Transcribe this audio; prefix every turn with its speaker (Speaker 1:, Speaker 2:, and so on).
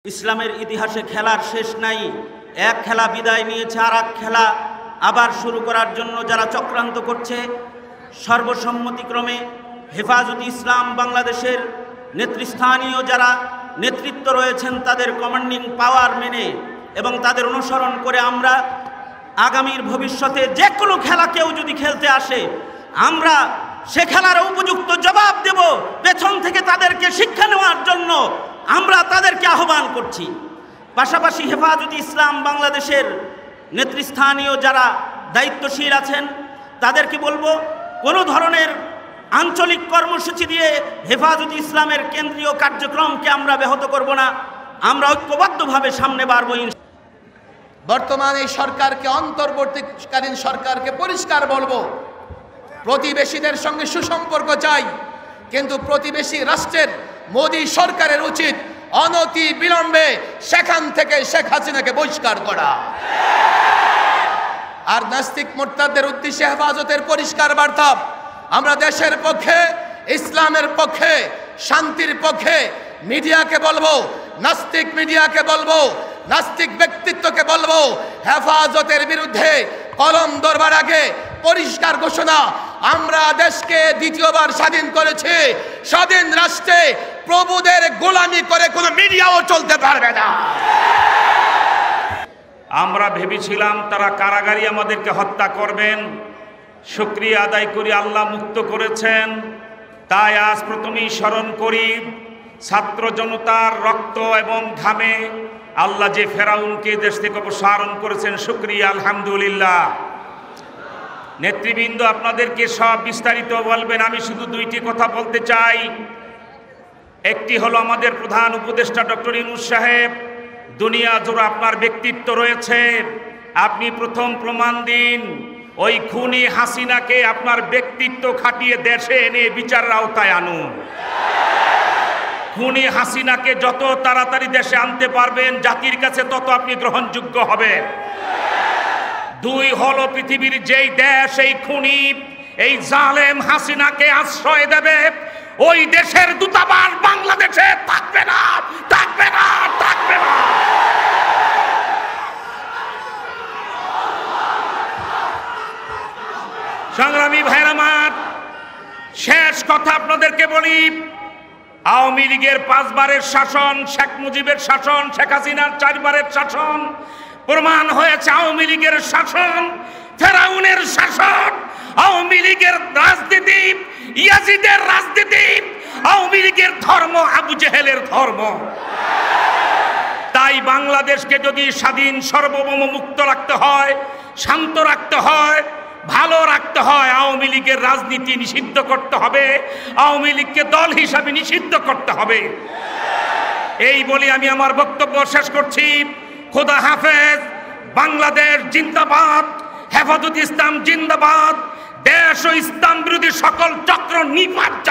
Speaker 1: ইসলামের ইতিহাসে খেলার শেষ নাই। এক খেলা বিদায় নিয়েছে, আর এক খেলা আবার শুরু করার জন্য যারা চক্রান্ত করছে, সর্বসম্মতিক্রমে হেফাজতে ইসলাম বাংলাদেশের নেতৃস্থানীয় যারা নেতৃত্ব রয়েছেন তাদের কমান্ডিং পাওয়ার মেনে এবং তাদের অনুসরণ করে আমরা আগামীর ভবিষ্যতে যে কোনো খেলা কেউ যদি খেলতে আসে আমরা সে খেলার উপযুক্ত জবাব দেব। পেছন থেকে তাদেরকে শিক্ষা নেওয়ার জন্য আমরা তাদেরকে আহ্বান করছি। পাশাপাশি হেফাজতে ইসলাম বাংলাদেশের নেতৃস্থানীয় যারা দায়িত্বশীল আছেন তাদেরকে বলবো, কোনো ধরনের আঞ্চলিক কর্মসূচি দিয়ে হেফাজতে ইসলামের কেন্দ্রীয় কার্যক্রমকে আমরা ব্যাহত করব না। আমরা ঐক্যবদ্ধভাবে সামনে বাড়ব।
Speaker 2: বর্তমান এই সরকারকে, অন্তর্বর্তীকালীন সরকারকে পরিষ্কার বলবো, প্রতিবেশীদের সঙ্গে সুসম্পর্ক চাই, কিন্তু প্রতিবেশী রাষ্ট্রের মোদী সরকারের উচিত অনতি বিলম্বে সেখান থেকে শেখ হাসিনাকে বহিষ্কার করা। আর নাস্তিক মোরতাদদের উদ্দেশ্যে হেফাজতের পরিষ্কার বার্তা, আমরা দেশের পক্ষে, ইসলামের পক্ষে, শান্তির পক্ষে। মিডিয়াকে বলবো, নাস্তিক মিডিয়াকে বলবো, নাস্তিক ব্যক্তিত্বকে বলবো, হেফাজতের বিরুদ্ধে কলম ধরবার আগে পরিষ্কার ঘোষণা, আমরা দেশকে দ্বিতীয়বার স্বাধীন করেছি। স্বাধীন রাষ্ট্রে প্রভুদের গোলামি করে কোনো মিডিয়াও চলতে পারবে না।
Speaker 3: আমরা ভেবেছিলাম তারা কারাগারে আমাদেরকে হত্যা করবেন। শুকরিয়া আদায় করি, আল্লাহ মুক্ত করেছেন। তাই আজ প্রথমেই স্মরণ করি ছাত্র জনতার রক্ত এবং ঘামে আল্লাহ যে ফেরাউনকে দেশ থেকে অপসারণ করেছেন। শুকরিয়া, আলহামদুলিল্লাহ। নেতৃবৃন্দ আপনাদেরকে সব বিস্তারিত বলবেন, আমি শুধু দুইটি কথা বলতে চাই। একটি হলো আমাদের প্রধান উপদেষ্টা ডক্টর ইউনূস সাহেব, দুনিয়া জোড়া আপনার ব্যক্তিত্ব রয়েছে, আপনি প্রথম প্রমাণ দিন। ওই খুনি হাসিনাকে আপনার ব্যক্তিত্ব খাটিয়ে দেশে এনে বিচারের আওতায় আনুন। খুনি হাসিনাকে যত তাড়াতাড়ি দেশে আনতে পারবেন জাতির কাছে তত আপনি গ্রহণযোগ্য হবেন। দুই হলো পৃথিবীর যেই দেশ এই খুনি, এই জালেম হাসিনাকে আশ্রয় দেবে, ওই দেশের দূতাবাস বাংলাদেশে থাকবে না, থাকবে না, থাকবে না। সংগ্রামী ভাইরা আমার, শেষ কথা আপনাদেরকে বলি, আওয়ামী লীগের 5 বারের শাসন, শেখ মুজিবের শাসন, শেখ হাসিনার 4 বারের শাসন প্রমাণ হয়েছে আওয়ামী লীগের শাসন ফেরাউনের শাসন। আওয়ামী লীগের রাজনীতি ইয়াজিদের রাজনীতি, আওয়ামী লীগের ধর্ম আবু জেহেলের ধর্ম। তাই বাংলাদেশকে যদি স্বাধীন, সার্বভৌম, মুক্ত রাখতে হয়, শান্ত রাখতে হয়, ভালো রাখতে হয়, আওয়ামী লীগের রাজনীতি নিষিদ্ধ করতে হবে, আওয়ামী লীগকে দল হিসাবে নিষিদ্ধ করতে হবে। এই বলি আমি আমার বক্তব্য শেষ করছি। খোদা হাফেজ। বাংলাদেশ জিন্দাবাদ, হেফাজতে ইসলাম জিন্দাবাদ, দেশ ও ইসলাম বিরোধী সকল চক্র নিপাত।